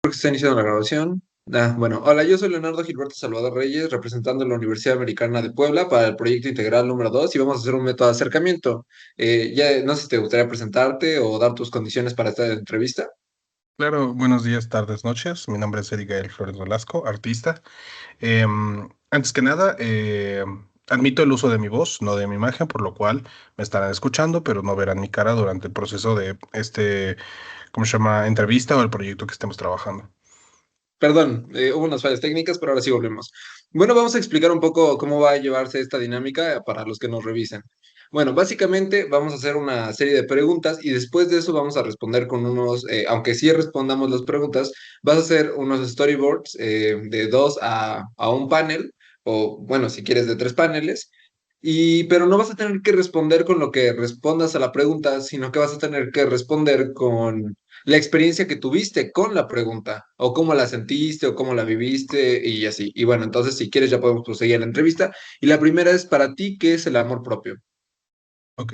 creo que se está iniciando la grabación. Bueno, hola, yo soy Leonardo Gilberto Salvador Reyes, representando a la Universidad Americana de Puebla para el proyecto integral número 2 y vamos a hacer un método de acercamiento. Ya no sé si te gustaría presentarte o dar tus condiciones para esta entrevista. Claro, buenos días, tardes, noches. Mi nombre es Erigael Flores Velasco, artista. Antes que nada, admito el uso de mi voz, no de mi imagen, por lo cual me estarán escuchando, pero no verán mi cara durante el proceso de ¿cómo se llama? Entrevista o el proyecto que estemos trabajando. Perdón, hubo unas fallas técnicas, pero ahora sí volvemos. Bueno, vamos a explicar un poco cómo va a llevarse esta dinámica para los que nos revisen. Bueno, básicamente vamos a hacer una serie de preguntas y después de eso vamos a responder con unos, aunque sí respondamos las preguntas, vas a hacer unos storyboards de dos a un panel, o bueno, si quieres de tres paneles, pero no vas a tener que responder con lo que respondas a la pregunta, sino que vas a tener que responder con la experiencia que tuviste con la pregunta, o cómo la sentiste, o cómo la viviste, y así. Y bueno, entonces si quieres ya podemos proseguir a la entrevista. Y la primera es para ti, ¿qué es el amor propio? Ok.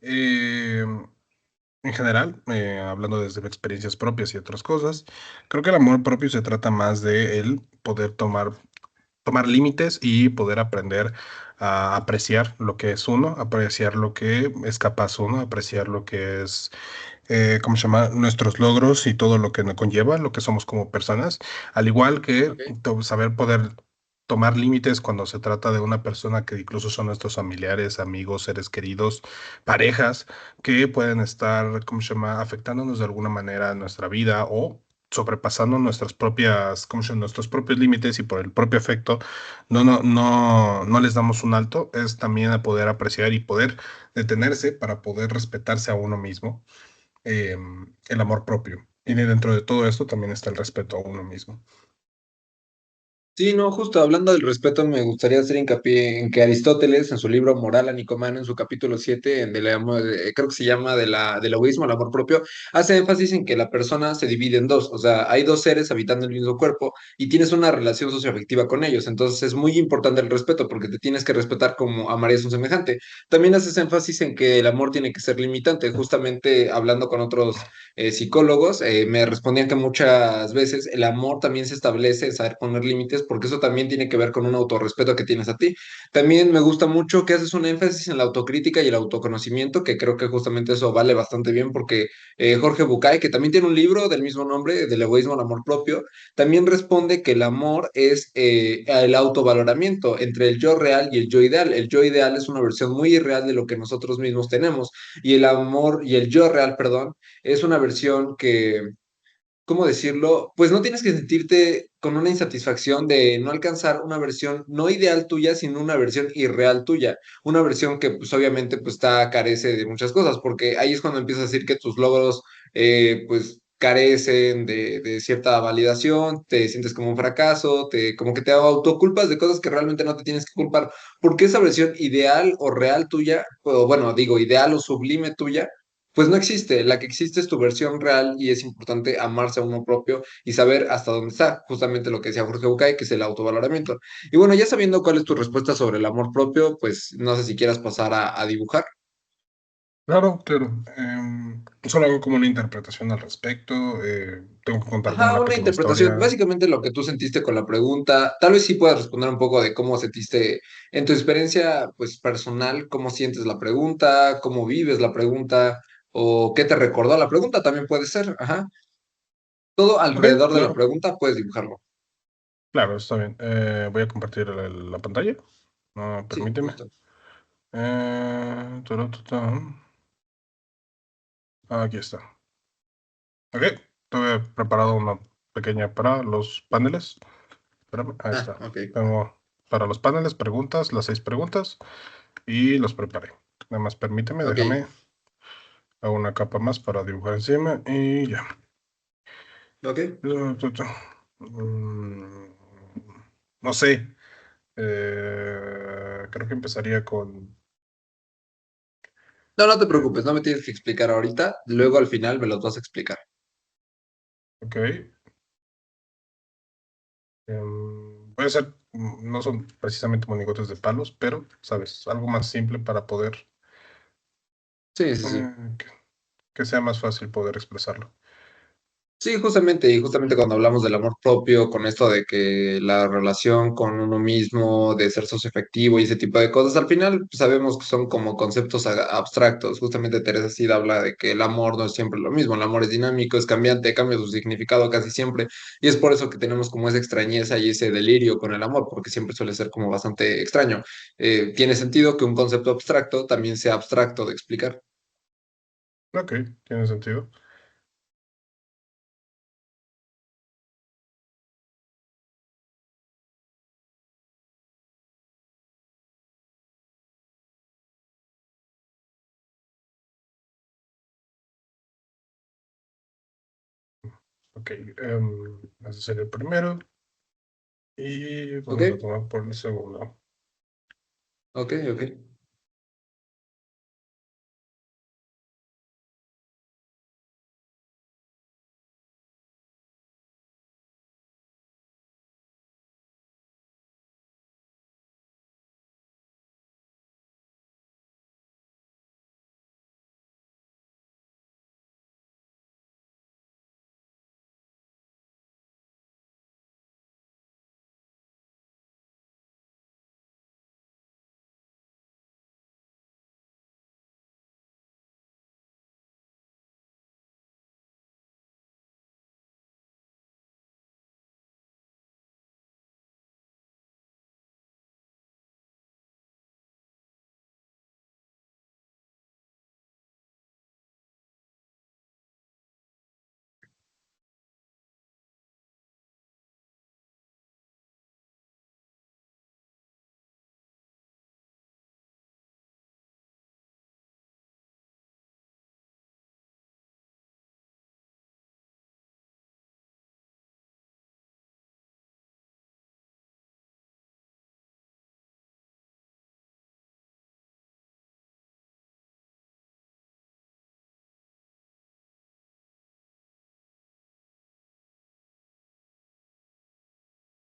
En general, hablando desde experiencias propias y otras cosas, creo que el amor propio se trata más de el poder tomar límites y poder aprender a apreciar lo que es uno, apreciar lo que es capaz uno, apreciar lo que es, ¿cómo se llama? Nuestros logros y todo lo que nos conlleva, lo que somos como personas, al igual que Ok. saber poder tomar límites cuando se trata de una persona que incluso son nuestros familiares, amigos, seres queridos, parejas, que pueden estar, ¿cómo se llama?, afectándonos de alguna manera en nuestra vida o sobrepasando nuestras propias, ¿cómo se llama?, nuestros propios límites y por el propio afecto no les damos un alto, es también a poder apreciar y poder detenerse para poder respetarse a uno mismo, eh, el amor propio. Y dentro de todo esto también está el respeto a uno mismo. Sí, no, justo hablando del respeto, me gustaría hacer hincapié en que Aristóteles, en su libro Moral a Nicomano, en su capítulo 7, creo que se llama del egoísmo al amor propio, hace énfasis en que la persona se divide en dos, o sea, hay dos seres habitando el mismo cuerpo y tienes una relación socioafectiva con ellos, entonces es muy importante el respeto porque te tienes que respetar como amarías a un semejante. También haces énfasis en que el amor tiene que ser limitante, justamente hablando con otros psicólogos, me respondían que muchas veces el amor también se establece, saber poner límites, porque eso también tiene que ver con un autorrespeto que tienes a ti. También me gusta mucho que haces un énfasis en la autocrítica y el autoconocimiento, que creo que justamente eso vale bastante bien, porque Jorge Bucay, que también tiene un libro del mismo nombre, del egoísmo al amor propio, también responde que el amor es el autovaloramiento entre el yo real y el yo ideal. El yo ideal es una versión muy irreal de lo que nosotros mismos tenemos, y el amor y el yo real, perdón, es una versión que, ¿cómo decirlo? Pues no tienes que sentirte con una insatisfacción de no alcanzar una versión no ideal tuya, sino una versión irreal tuya, una versión que pues obviamente pues está carece de muchas cosas, porque ahí es cuando empiezas a decir que tus logros pues carecen de cierta validación, te sientes como un fracaso, como que te autoculpas de cosas que realmente no te tienes que culpar, porque esa versión ideal o real tuya, o bueno, digo, ideal o sublime tuya, pues no existe, la que existe es tu versión real y es importante amarse a uno propio y saber hasta dónde está, justamente lo que decía Jorge Bucay, que es el autovaloramiento. Y bueno, ya sabiendo cuál es tu respuesta sobre el amor propio, pues no sé si quieras pasar a dibujar. Claro, claro. Solo hago como una interpretación al respecto. Tengo que contar como Ajá, una una pequeña interpretación, historia. básicamente lo que tú sentiste con la pregunta, tal vez sí puedas responder un poco de cómo sentiste en tu experiencia, pues personal, cómo sientes la pregunta, cómo vives la pregunta, o qué te recordó la pregunta, también puede ser, ajá. Todo Ok, alrededor de la claro, pregunta puedes dibujarlo. claro, está bien. Voy a compartir la pantalla. Sí, Permíteme. justo. Aquí está. Ok, tuve preparado una pequeña para los paneles. Espérame, ahí Ah, está. ok. Tengo para los paneles preguntas, las 6 preguntas, y los preparé. Nada más permíteme, Ok, déjame, hago una capa más para dibujar encima y ya. ok. Mm, No sé, creo que empezaría con... No, no te eh, preocupes, no me tienes que explicar ahorita. Luego al final me los vas a explicar. ok, voy a hacer, no son precisamente monigotes de palos, pero, ¿sabes? Algo más simple para poder, Sí, sí, sí. eh, que, que sea más fácil poder expresarlo. Sí, justamente, y justamente cuando hablamos del amor propio, con esto de que la relación con uno mismo, de ser socioafectivo y ese tipo de cosas, al final pues, sabemos que son como conceptos abstractos. Justamente Teresa Cid habla de que el amor no es siempre lo mismo, el amor es dinámico, es cambiante, cambia su significado casi siempre, y es por eso que tenemos como esa extrañeza y ese delirio con el amor, porque siempre suele ser como bastante extraño. Tiene sentido que un concepto abstracto también sea abstracto de explicar. Ok, tiene sentido. Ok, ese sería el primero. Y ¿Ok? vamos a tomar por el segundo. Ok, ok.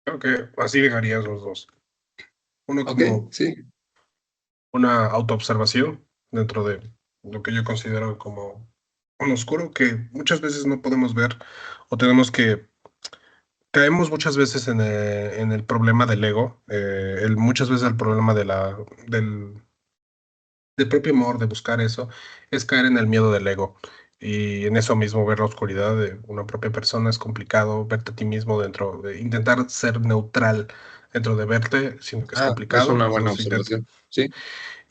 Creo que así dejarías los dos. Uno Ok, como sí. una autoobservación dentro de lo que yo considero como un oscuro que muchas veces no podemos ver o tenemos que caemos muchas veces en el problema del ego, muchas veces el problema del propio amor, de buscar eso, es caer en el miedo del ego. Y en eso mismo ver la oscuridad de una propia persona es complicado, verte a ti mismo dentro de intentar ser neutral dentro de verte, siento que es Ah, es complicado, una los buena dos intentos. observación. Sí.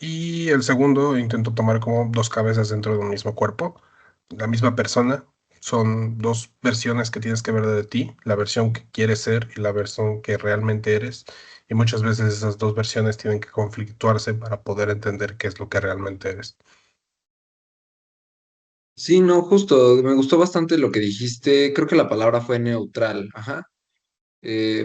Y el segundo, intento tomar como dos cabezas dentro de un mismo cuerpo, la misma persona. Son dos versiones que tienes que ver de ti, la versión que quieres ser y la versión que realmente eres. Y muchas veces esas dos versiones tienen que conflictuarse para poder entender qué es lo que realmente eres. Sí, no, justo, me gustó bastante lo que dijiste, creo que la palabra fue neutral, ajá.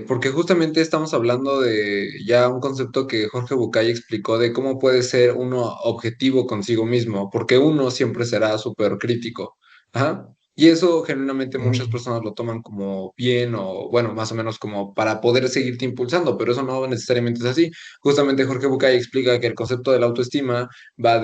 Porque justamente estamos hablando de ya un concepto que Jorge Bucay explicó de cómo puede ser uno objetivo consigo mismo, porque uno siempre será súper crítico. Ajá. Y eso genuinamente muchas Mm, personas lo toman como bien o bueno, más o menos como para poder seguirte impulsando, pero eso no necesariamente es así. Justamente Jorge Bucay explica que el concepto de la autoestima va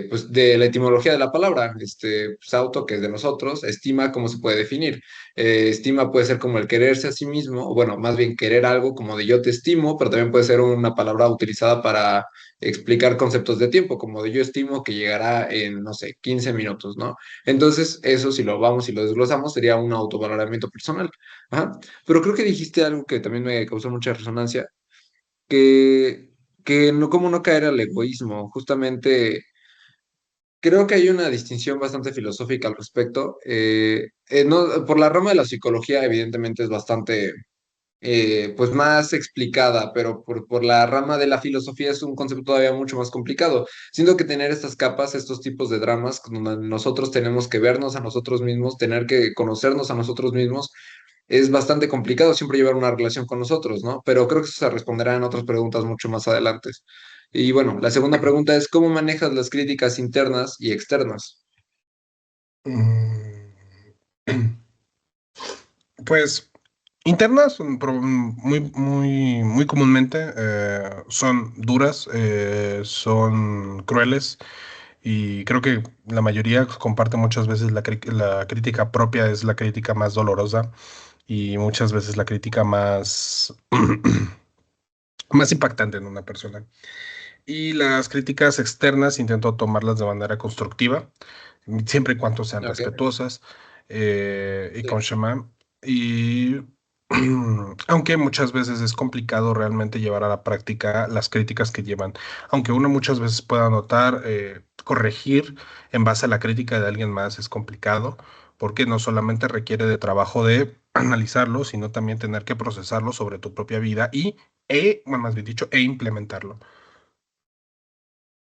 pues de la etimología de la palabra, pues, auto, que es de nosotros, estima, ¿cómo se puede definir? Estima puede ser como el quererse a sí mismo, o bueno, más bien querer algo como de yo te estimo, pero también puede ser una palabra utilizada para explicar conceptos de tiempo, como de yo estimo que llegará en, no sé, 15 minutos, ¿no? Entonces, eso si lo vamos y lo desglosamos, sería un autovaloramiento personal. Ajá. Pero creo que dijiste algo que también me causó mucha resonancia, que no, cómo no caer al egoísmo, justamente. Creo que hay una distinción bastante filosófica al respecto. No, por la rama de la psicología, evidentemente es bastante, pues más explicada, pero por la rama de la filosofía es un concepto todavía mucho más complicado. Siento que tener estas capas, estos tipos de dramas, donde nosotros tenemos que vernos a nosotros mismos, tener que conocernos a nosotros mismos, es bastante complicado siempre llevar una relación con nosotros, ¿no? Pero creo que eso se responderá en otras preguntas mucho más adelante. Y bueno, la segunda pregunta es, ¿cómo manejas las críticas internas y externas? mm, Pues internas, muy comúnmente son duras, son crueles. Y creo que la mayoría comparte muchas veces la crítica propia es la crítica más dolorosa y muchas veces la crítica más, más impactante en una persona. Y las críticas externas intento tomarlas de manera constructiva, siempre y cuando sean Ok, respetuosas, y sí. con Shema. Y aunque muchas veces es complicado realmente llevar a la práctica las críticas que llevan, aunque uno muchas veces pueda notar, corregir en base a la crítica de alguien más es complicado, porque no solamente requiere de trabajo de analizarlo, sino también tener que procesarlo sobre tu propia vida bueno, más bien dicho, e implementarlo.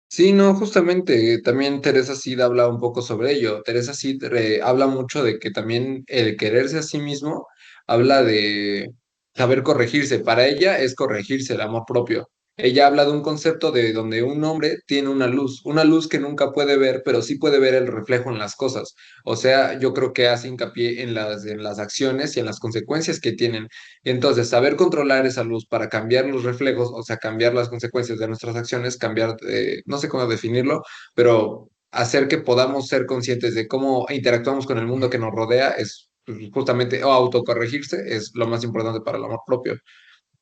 Sí, no, justamente, también Teresa Sid habla un poco sobre ello. Teresa Sid habla mucho de que también el quererse a sí mismo habla de saber corregirse. Para ella es corregirse el amor propio. Ella habla de un concepto de donde un hombre tiene una luz que nunca puede ver, pero sí puede ver el reflejo en las cosas. O sea, yo creo que hace hincapié en las acciones y en las consecuencias que tienen. Entonces, saber controlar esa luz para cambiar los reflejos, o sea, cambiar las consecuencias de nuestras acciones, cambiar, no sé cómo definirlo, pero hacer que podamos ser conscientes de cómo interactuamos con el mundo que nos rodea es pues, justamente, o autocorregirse, es lo más importante para el amor propio.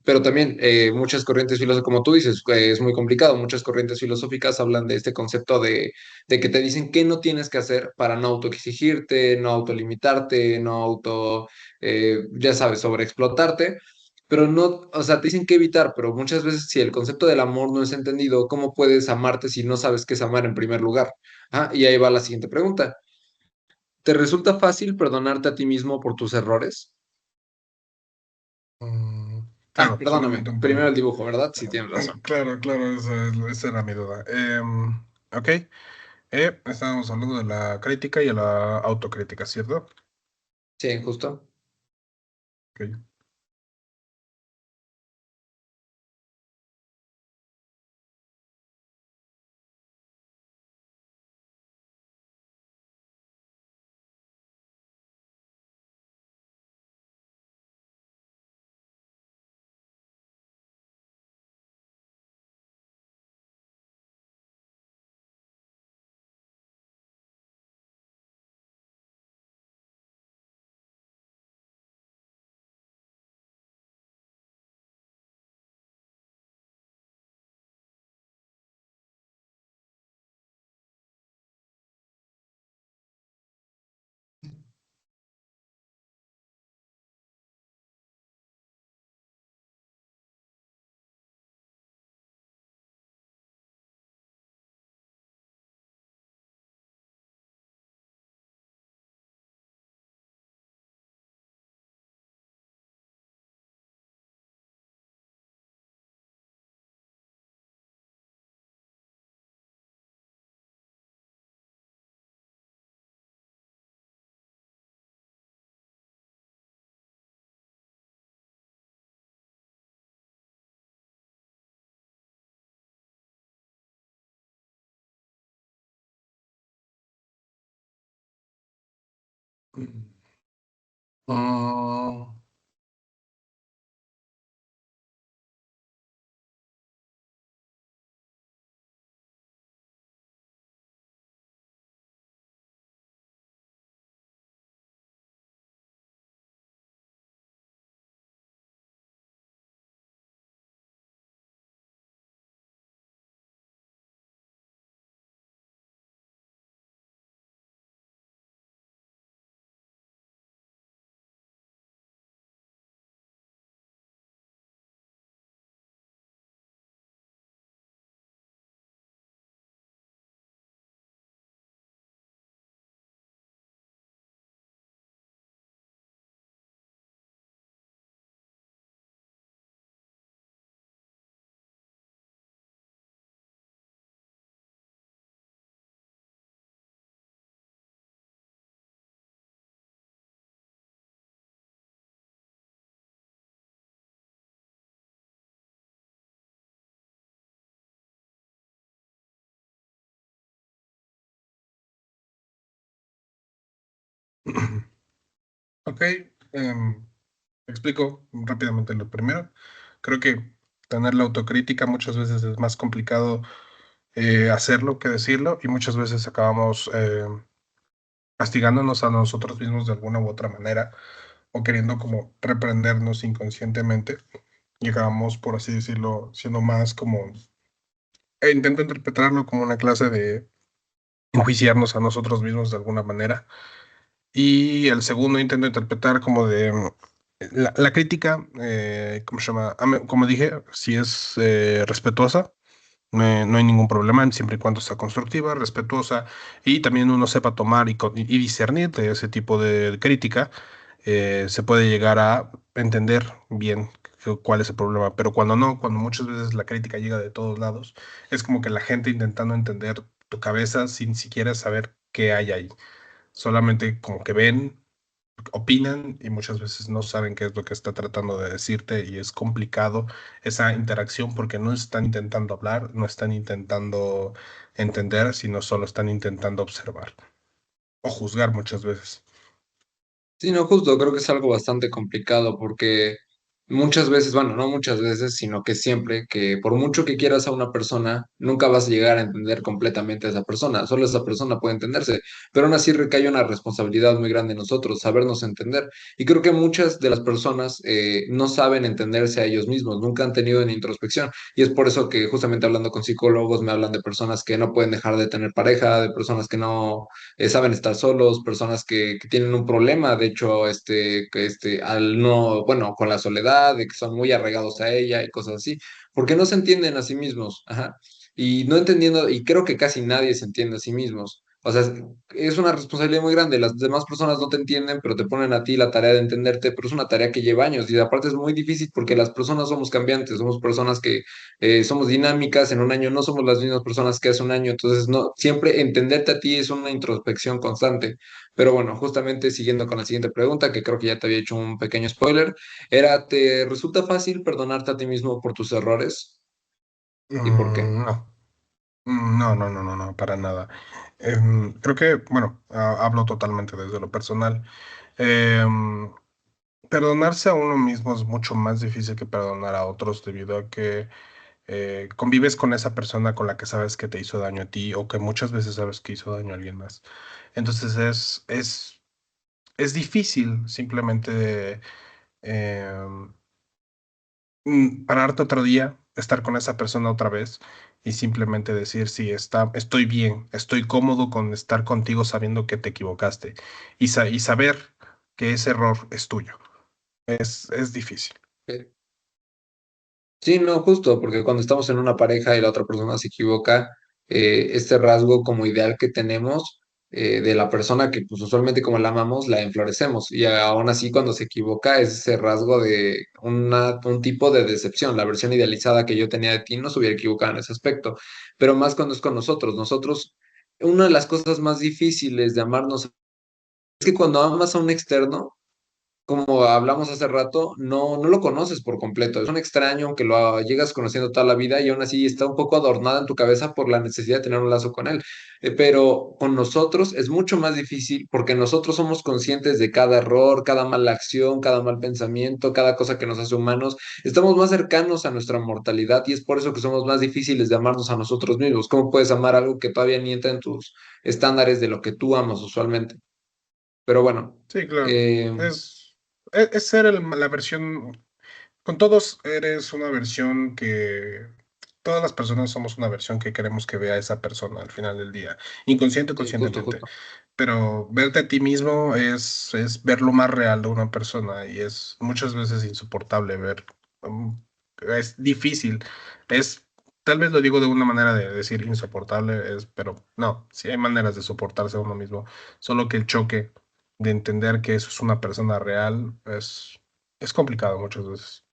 Pero también muchas corrientes filosóficas, como tú dices, es muy complicado, muchas corrientes filosóficas hablan de este concepto de que te dicen qué no tienes que hacer para no autoexigirte, no autolimitarte, no auto, ya sabes, sobreexplotarte, pero no, o sea, te dicen qué evitar, pero muchas veces si el concepto del amor no es entendido, ¿cómo puedes amarte si no sabes qué es amar en primer lugar? Ah, y ahí va la siguiente pregunta. ¿Te resulta fácil perdonarte a ti mismo por tus errores? Mm, Ah, claro, perdóname, solamente un primero el poco. dibujo, ¿verdad? Sí, tienes razón. Claro, claro, esa era mi duda. Ok, estábamos hablando de la crítica y de la autocrítica, ¿cierto? Sí, justo. Ok. Mm, ok, explico rápidamente lo primero. Creo que tener la autocrítica muchas veces es más complicado hacerlo que decirlo y muchas veces acabamos castigándonos a nosotros mismos de alguna u otra manera o queriendo como reprendernos inconscientemente y acabamos, por así decirlo, siendo más como, intento interpretarlo como una clase de enjuiciarnos a nosotros mismos de alguna manera. Y el segundo intento interpretar como de la crítica, ¿cómo se llama? Como dije, si es respetuosa, no hay ningún problema, siempre y cuando sea constructiva, respetuosa y también uno sepa tomar y discernir de ese tipo de crítica, se puede llegar a entender bien cuál es el problema. Pero cuando no, cuando muchas veces la crítica llega de todos lados, es como que la gente intentando entender tu cabeza sin siquiera saber qué hay ahí. Solamente como que ven, opinan y muchas veces no saben qué es lo que está tratando de decirte y es complicado esa interacción porque no están intentando hablar, no están intentando entender, sino solo están intentando observar o juzgar muchas veces. Sí, no, justo, creo que es algo bastante complicado porque muchas veces, bueno, no muchas veces, sino que siempre, que por mucho que quieras a una persona, nunca vas a llegar a entender completamente a esa persona, solo esa persona puede entenderse, pero aún así recae una responsabilidad muy grande en nosotros, sabernos entender. Y creo que muchas de las personas no saben entenderse a ellos mismos, nunca han tenido una introspección, y es por eso que justamente hablando con psicólogos me hablan de personas que no pueden dejar de tener pareja, de personas que no saben estar solos, personas que tienen un problema, de hecho, al no, bueno, con la soledad, de que son muy arraigados a ella y cosas así, porque no se entienden a sí mismos, ajá, y no entendiendo, y creo que casi nadie se entiende a sí mismos. O sea, es una responsabilidad muy grande. Las demás personas no te entienden, pero te ponen a ti la tarea de entenderte, pero es una tarea que lleva años y aparte es muy difícil porque las personas somos cambiantes, somos personas que somos dinámicas, en un año no somos las mismas personas que hace un año, entonces no, siempre entenderte a ti es una introspección constante. Pero bueno, justamente siguiendo con la siguiente pregunta, que creo que ya te había hecho un pequeño spoiler, era, ¿te resulta fácil perdonarte a ti mismo por tus errores? ¿Y por qué? No. No, para nada. Creo que, bueno, hablo totalmente desde lo personal. Em, Perdonarse a uno mismo es mucho más difícil que perdonar a otros debido a que convives con esa persona con la que sabes que te hizo daño a ti o que muchas veces sabes que hizo daño a alguien más. Entonces es difícil simplemente em, pararte otro día, estar con esa persona otra vez y simplemente decir, sí, estoy bien, estoy cómodo con estar contigo sabiendo que te equivocaste y saber que ese error es tuyo. Es difícil. Sí, no, justo, porque cuando estamos en una pareja y la otra persona se equivoca, este rasgo como ideal que tenemos de la persona que pues usualmente como la amamos, la enflorecemos. Y aún así cuando se equivoca es ese rasgo de un tipo de decepción. La versión idealizada que yo tenía de ti no se hubiera equivocado en ese aspecto, pero más cuando es con nosotros. Nosotros, una de las cosas más difíciles de amarnos es que cuando amas a un externo, como hablamos hace rato, no lo conoces por completo. Es un extraño que lo llegas conociendo toda la vida y aún así está un poco adornada en tu cabeza por la necesidad de tener un lazo con él. Pero con nosotros es mucho más difícil porque nosotros somos conscientes de cada error, cada mala acción, cada mal pensamiento, cada cosa que nos hace humanos. Estamos más cercanos a nuestra mortalidad y es por eso que somos más difíciles de amarnos a nosotros mismos. ¿Cómo puedes amar algo que todavía ni entra en tus estándares de lo que tú amas usualmente? Pero bueno. Sí, claro. eh, Es ser la versión, con todos eres una versión que, todas las personas somos una versión que queremos que vea esa persona al final del día, inconsciente o sí, justo, conscientemente. justo. Pero verte a ti mismo es ver lo más real de una persona y es muchas veces insoportable ver. Es difícil. Es, tal vez lo digo de una manera de decir insoportable, pero no, sí hay maneras de soportarse a uno mismo. Solo que el choque de entender que eso es una persona real es complicado muchas veces.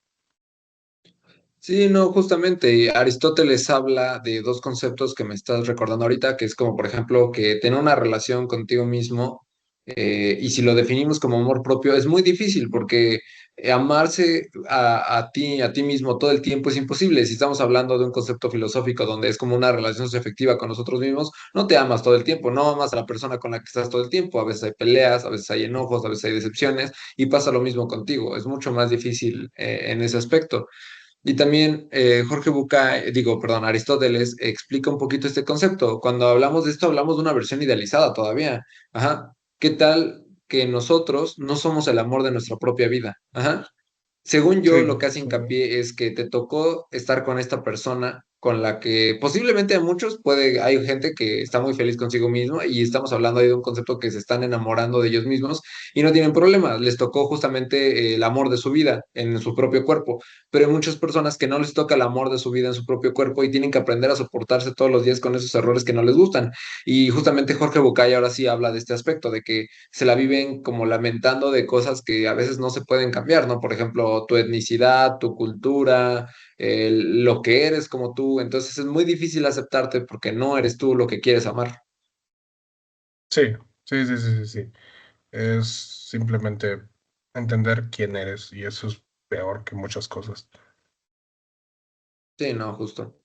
Sí, no, justamente Aristóteles habla de dos conceptos que me estás recordando ahorita, que es como, por ejemplo, que tener una relación contigo mismo, y si lo definimos como amor propio, es muy difícil porque amarse a ti mismo todo el tiempo es imposible. Si estamos hablando de un concepto filosófico donde es como una relación afectiva con nosotros mismos, no te amas todo el tiempo, no amas a la persona con la que estás todo el tiempo. A veces hay peleas, a veces hay enojos, a veces hay decepciones, y pasa lo mismo contigo. Es mucho más difícil, en ese aspecto. Y también Jorge Bucay, digo, perdón, Aristóteles explica un poquito este concepto. Cuando hablamos de esto, hablamos de una versión idealizada todavía. Ajá. ¿Qué tal que nosotros no somos el amor de nuestra propia vida? Ajá. Según yo, Sí, lo que hace sí, hincapié es que te tocó estar con esta persona con la que posiblemente a muchos hay gente que está muy feliz consigo mismo y estamos hablando ahí de un concepto que se están enamorando de ellos mismos y no tienen problema, les tocó justamente el amor de su vida en su propio cuerpo, pero hay muchas personas que no les toca el amor de su vida en su propio cuerpo y tienen que aprender a soportarse todos los días con esos errores que no les gustan. Y justamente Jorge Bucay ahora sí habla de este aspecto, de que se la viven como lamentando de cosas que a veces no se pueden cambiar, ¿no? Por ejemplo, tu etnicidad, tu cultura, lo que eres como tú. Entonces es muy difícil aceptarte porque no eres tú lo que quieres amar. sí, sí, sí, sí, sí, sí. Es simplemente entender quién eres y eso es peor que muchas cosas. Sí, no, justo.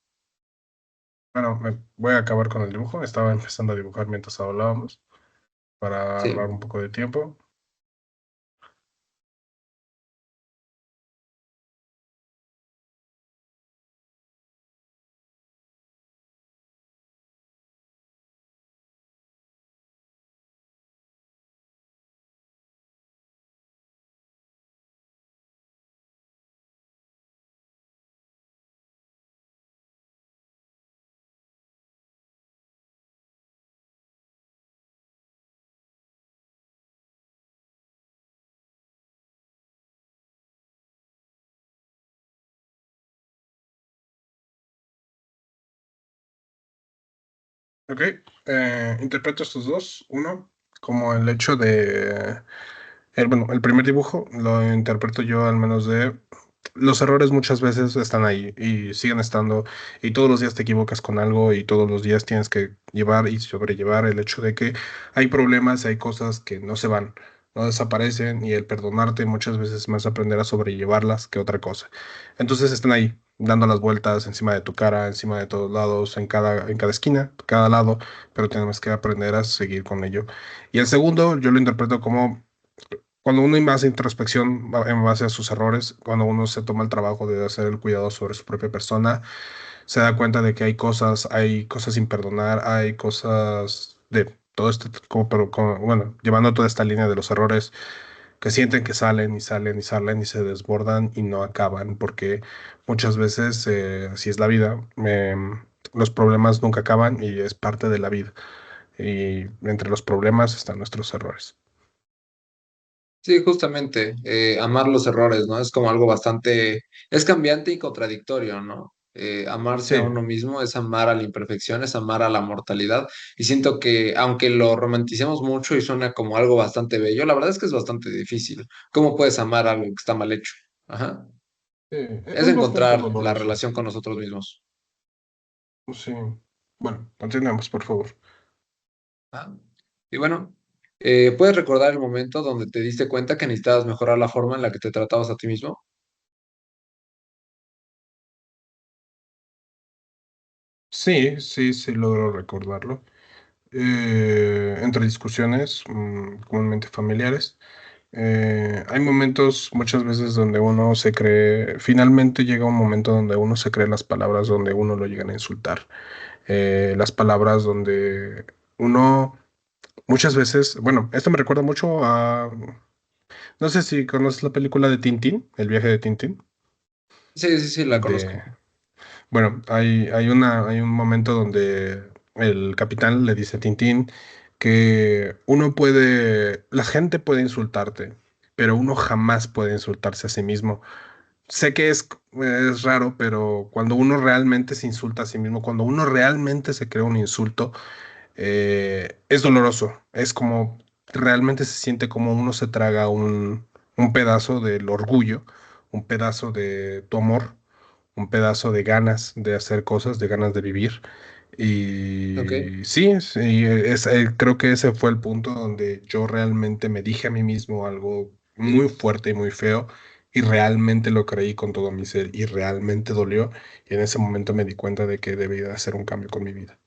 Bueno, me voy a acabar con el dibujo. Estaba empezando a dibujar mientras hablábamos para ahorrar Sí. un poco de tiempo. Ok, interpreto estos dos. Uno, como el hecho de bueno, el primer dibujo lo interpreto yo al menos de los errores muchas veces están ahí y siguen estando y todos los días te equivocas con algo y todos los días tienes que llevar y sobrellevar el hecho de que hay problemas, hay cosas que no se van, no desaparecen y el perdonarte muchas veces es más aprender a sobrellevarlas que otra cosa. Entonces están ahí dando las vueltas encima de tu cara, encima de todos lados, en cada esquina, cada lado, pero tenemos que aprender a seguir con ello. Y el segundo yo lo interpreto como cuando uno hace introspección en base a sus errores, cuando uno se toma el trabajo de hacer el cuidado sobre su propia persona, se da cuenta de que hay cosas sin perdonar, hay cosas de todo esto, bueno, llevando toda esta línea de los errores que sienten que salen y salen y salen y se desbordan y no acaban, porque muchas veces, así es la vida, los problemas nunca acaban y es parte de la vida. Y entre los problemas están nuestros errores. Sí, justamente, amar los errores, ¿no? Es como algo bastante, es cambiante y contradictorio, ¿no? Amarse a Sí. uno mismo es amar a la imperfección, es amar a la mortalidad. Y siento que aunque lo romanticemos mucho y suena como algo bastante bello, la verdad es que es bastante difícil. ¿Cómo puedes amar algo que está mal hecho? Ajá. Es Es bastante encontrar la doloroso. relación con nosotros mismos. Sí. Bueno, continuemos, por favor. Ah, y bueno, ¿puedes recordar el momento donde te diste cuenta que necesitabas mejorar la forma en la que te tratabas a ti mismo? Sí, sí, sí logro recordarlo. Entre discusiones, comúnmente familiares, hay momentos muchas veces donde uno se cree, finalmente llega un momento donde uno se cree las palabras donde uno lo llegan a insultar. Las palabras donde uno muchas veces, bueno, esto me recuerda mucho a, no sé si conoces la película de Tintín, El viaje de Tintín, Sí, sí, sí, la de conozco. Bueno, hay un momento donde el capitán le dice a Tintín que la gente puede insultarte, pero uno jamás puede insultarse a sí mismo. Sé que es raro, pero cuando uno realmente se insulta a sí mismo, cuando uno realmente se crea un insulto, es doloroso. Es como realmente se siente como uno se traga un pedazo del orgullo, un pedazo de tu amor, un pedazo de ganas de hacer cosas, de ganas de vivir. Ok. Y sí, sí, creo que ese fue el punto donde yo realmente me dije a mí mismo algo muy fuerte y muy feo. Y realmente lo creí con todo mi ser y realmente dolió. Y en ese momento me di cuenta de que debía hacer un cambio con mi vida.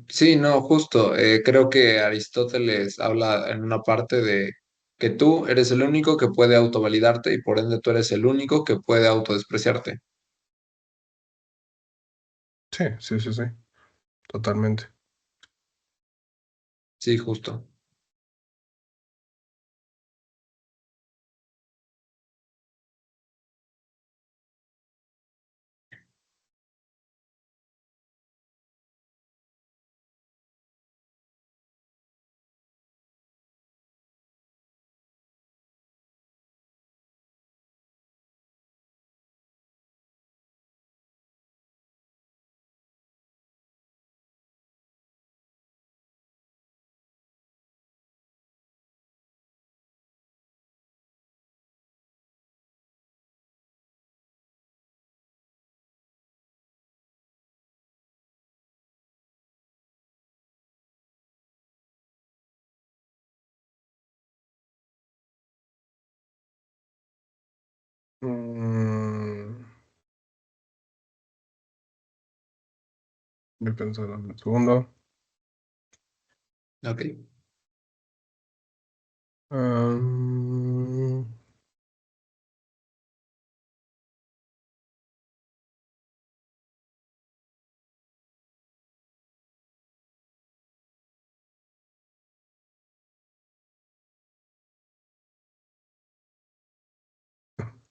Sí, no, justo. Creo que Aristóteles habla en una parte que tú eres el único que puede autovalidarte y por ende tú eres el único que puede autodespreciarte. Sí, sí, sí, sí, totalmente. Sí, justo. Mm, Voy pensando un segundo. Ok, Um,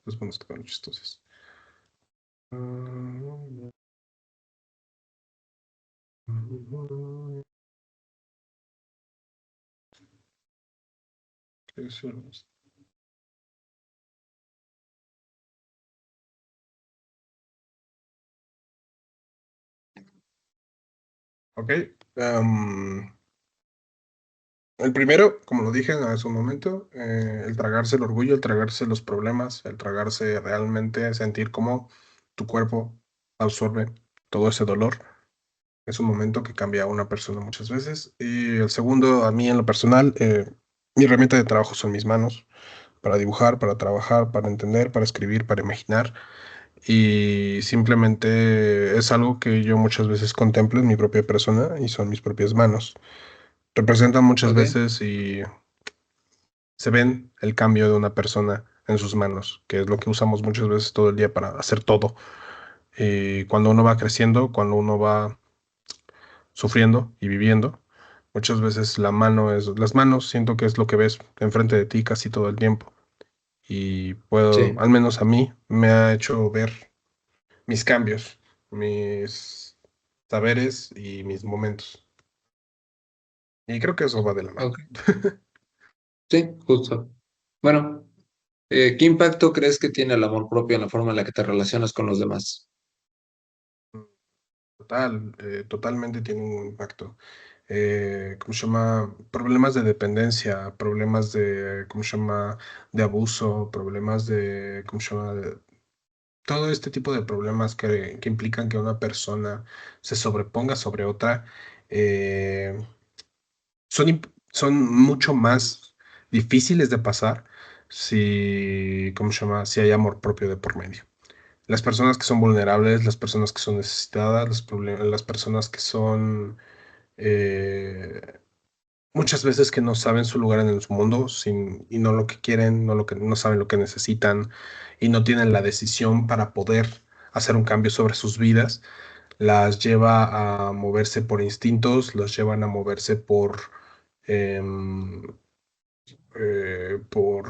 Los buenos que chistosos. Mm, ¿Qué son los- Ok. um, el primero, como lo dije hace un momento, el tragarse el orgullo, el tragarse los problemas, el tragarse realmente sentir cómo tu cuerpo absorbe todo ese dolor. Es un momento que cambia a una persona muchas veces. Y el segundo, a mí en lo personal, mi herramienta de trabajo son mis manos, para dibujar, para trabajar, para entender, para escribir, para imaginar. Y simplemente es algo que yo muchas veces contemplo en mi propia persona y son mis propias manos. Representan muchas ok, veces y se ven el cambio de una persona en sus manos, que es lo que usamos muchas veces todo el día para hacer todo. Y cuando uno va creciendo, cuando uno va sufriendo y viviendo, muchas veces las manos siento que es lo que ves enfrente de ti casi todo el tiempo. Y puedo, sí, al menos a mí, me ha hecho ver mis cambios, mis saberes y mis momentos. Y creo que eso va de la mano. ok, sí, justo. Bueno, ¿qué impacto crees que tiene el amor propio en la forma en la que te relacionas con los demás? Totalmente tiene un impacto. ¿Cómo se llama? Problemas de dependencia, problemas de, ¿cómo se llama? De abuso, problemas de, ¿cómo se llama? Todo este tipo de problemas que implican que una persona se sobreponga sobre otra, eh, son mucho más difíciles de pasar si, ¿cómo se llama? Si hay amor propio de por medio. Las personas que son vulnerables, las personas que son necesitadas, las personas que son eh, muchas veces que no saben su lugar en el mundo y no lo que quieren, no saben lo que necesitan y no tienen la decisión para poder hacer un cambio sobre sus vidas, las lleva a moverse por instintos, las llevan a moverse em, por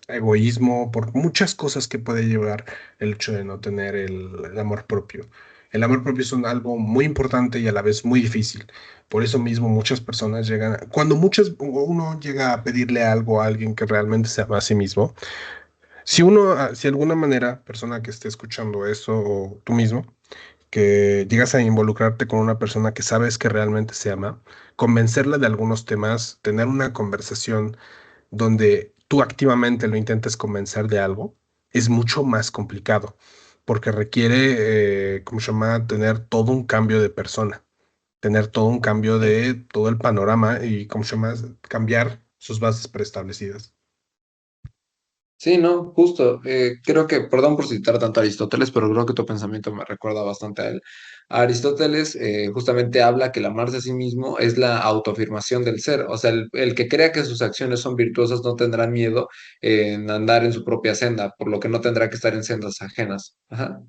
egoísmo, por muchas cosas que puede llevar el hecho de no tener el amor propio. El amor propio es algo muy importante y a la vez muy difícil. Por eso mismo muchas personas llegan, cuando uno llega a pedirle algo a alguien que realmente se ama a sí mismo, si de alguna manera, persona que esté escuchando eso o tú mismo, que llegas a involucrarte con una persona que sabes que realmente se ama, convencerla de algunos temas, tener una conversación donde tú activamente lo intentes convencer de algo, es mucho más complicado, porque requiere, ¿cómo se llama?, tener todo un cambio de persona, tener todo un cambio Sí, de todo el panorama y, ¿cómo se llama?, cambiar sus bases preestablecidas. Sí, no, justo. Creo que, perdón por citar tanto a Aristóteles, pero creo que tu pensamiento me recuerda bastante a él. Aristóteles justamente habla que el amarse a sí mismo es la autoafirmación del ser. O sea, el que crea que sus acciones son virtuosas no tendrá miedo en andar en su propia senda, por lo que no tendrá que estar en sendas ajenas. Ajá.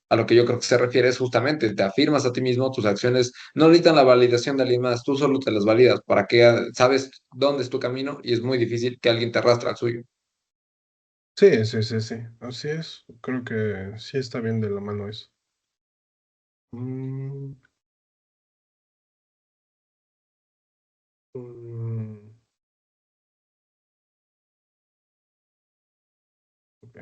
A lo que yo creo que se refiere es justamente, te afirmas a ti mismo, tus acciones no necesitan la validación de alguien más, tú solo te las validas. ¿Para que sabes dónde es tu camino? Y es muy difícil que alguien te arrastre al suyo. Sí, sí, sí, sí, así es. Creo que sí está bien de la mano eso. Mm, mm, ok.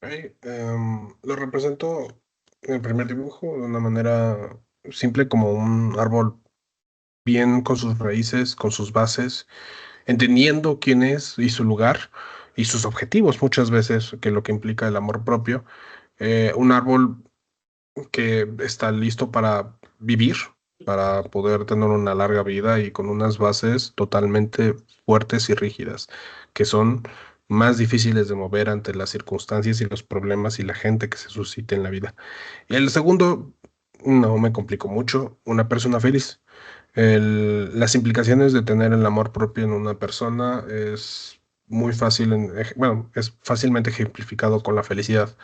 Ok, lo represento en el primer dibujo de una manera simple como un árbol bien con sus raíces, con sus bases, entendiendo quién es y su lugar y sus objetivos muchas veces, que es lo que implica el amor propio. Un árbol que está listo para vivir, para poder tener una larga vida y con unas bases totalmente fuertes y rígidas, que son más difíciles de mover ante las circunstancias y los problemas y la gente que se suscite en la vida. Y el segundo, no me complicó mucho, una persona feliz. Las implicaciones de tener el amor propio en una persona es muy fácil, bueno, es fácilmente ejemplificado con la felicidad.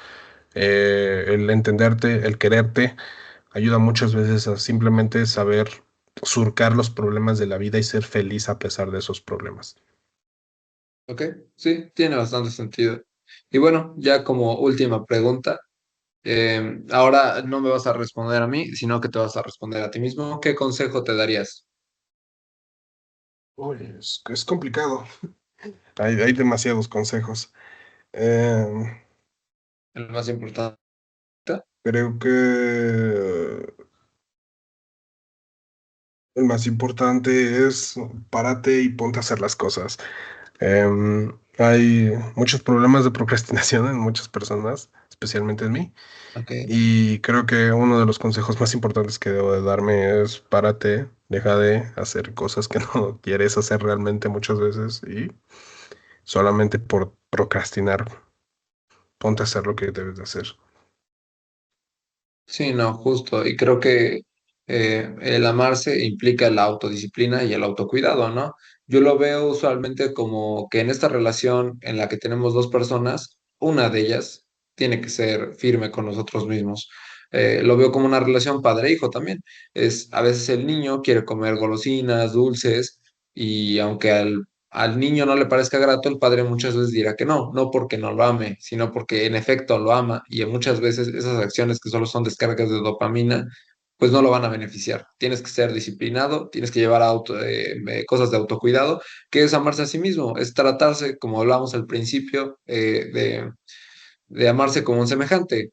El entenderte, el quererte, ayuda muchas veces a simplemente saber surcar los problemas de la vida y ser feliz a pesar de esos problemas. Ok, sí, tiene bastante sentido. Y bueno, ya como última pregunta, ahora no me vas a responder a mí, sino que te vas a responder a ti mismo. ¿Qué consejo te darías? Uy, es complicado. Hay demasiados consejos. Eh, El más importante. Creo que el más importante es párate y ponte a hacer las cosas. Hay muchos problemas de procrastinación en muchas personas, especialmente en mí. Ok, Y creo que uno de los consejos más importantes que debo de darme es párate, deja de hacer cosas que no quieres hacer realmente muchas veces y solamente por procrastinar, ponte a hacer lo que debes de hacer. sí, no, justo. Y creo que el amarse implica la autodisciplina y el autocuidado, ¿no? Yo lo veo usualmente como que en esta relación en la que tenemos dos personas, una de ellas tiene que ser firme con nosotros mismos. Lo veo como una relación padre-hijo también. A veces el niño quiere comer golosinas, dulces, y aunque al niño no le parezca grato, el padre muchas veces dirá que no, no porque no lo ame, sino porque en efecto lo ama y muchas veces esas acciones que solo son descargas de dopamina, pues no lo van a beneficiar. Tienes que ser disciplinado, tienes que llevar cosas de autocuidado, que es amarse a sí mismo, es tratarse, como hablamos al principio, de amarse como un semejante.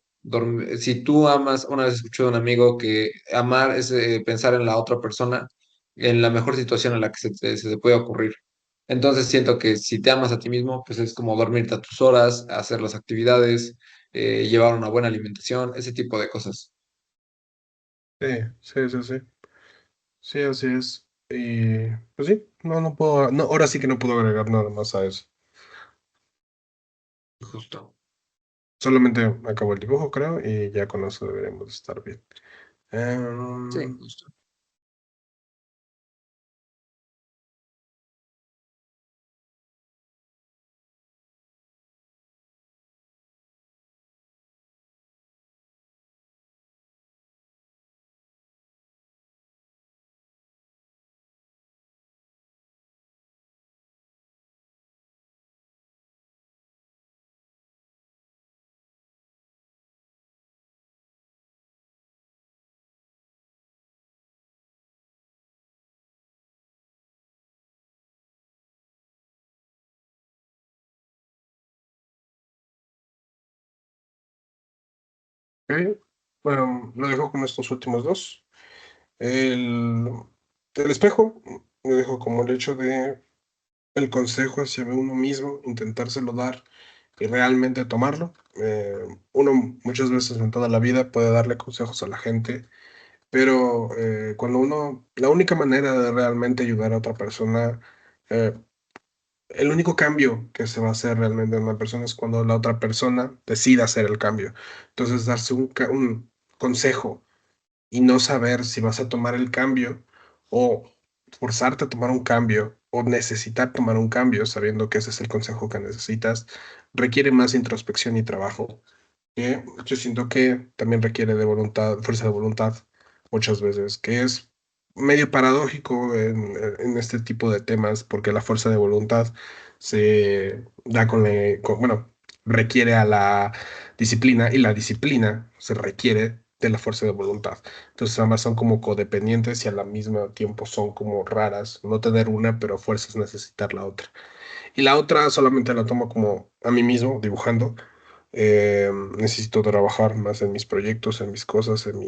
Si tú amas, una vez escuché de un amigo que amar es pensar en la otra persona en la mejor situación en la que se te puede ocurrir. Entonces siento que si te amas a ti mismo, pues es como dormirte a tus horas, hacer las actividades, llevar una buena alimentación, ese tipo de cosas. Sí, sí, sí, sí. Sí, así es. Y pues sí, no puedo, no, ahora sí que no puedo agregar nada más a eso. Justo. Solamente acabo el dibujo, creo, y ya con eso deberíamos estar bien. Sí, Em, justo. ok, bueno, lo dejo con estos últimos dos. El, el espejo, lo dejo como el hecho de el consejo hacia uno mismo, intentárselo dar y realmente tomarlo. Uno muchas veces en toda la vida puede darle consejos a la gente, pero cuando uno, la única manera de realmente ayudar a otra persona, eh, el único cambio que se va a hacer realmente en una persona es cuando la otra persona decida hacer el cambio. Entonces, darse un consejo y no saber si vas a tomar el cambio o forzarte a tomar un cambio o necesitar tomar un cambio sabiendo que ese es el consejo que necesitas, requiere más introspección y trabajo, que yo siento que también requiere de voluntad, fuerza de voluntad muchas veces, que es medio paradójico en este tipo de temas porque la fuerza de voluntad se da bueno, requiere a la disciplina y la disciplina se requiere de la fuerza de voluntad. Entonces ambas son como codependientes y al mismo tiempo son como raras. No tener una, pero a fuerzas necesitar la otra. Y la otra solamente la tomo como a mí mismo, dibujando. Necesito trabajar más en mis proyectos, en mis cosas, en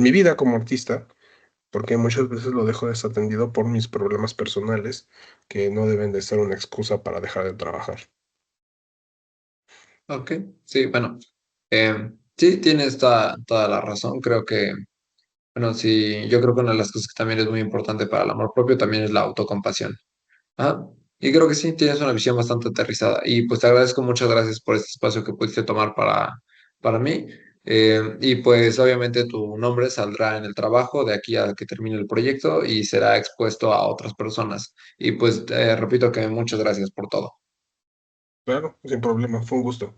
mi vida como artista, porque muchas veces lo dejo desatendido por mis problemas personales, que no deben de ser una excusa para dejar de trabajar. Ok, sí, bueno, sí, tienes toda la razón. Creo que, bueno, sí, yo creo que una de las cosas que también es muy importante para el amor propio también es la autocompasión. Ajá. Y creo que sí, tienes una visión bastante aterrizada. Y pues te agradezco, muchas gracias por este espacio que pudiste tomar para mí. Y pues obviamente tu nombre saldrá en el trabajo de aquí a que termine el proyecto y será expuesto a otras personas. Y pues repito que muchas gracias por todo. Claro, sin problema, fue un gusto.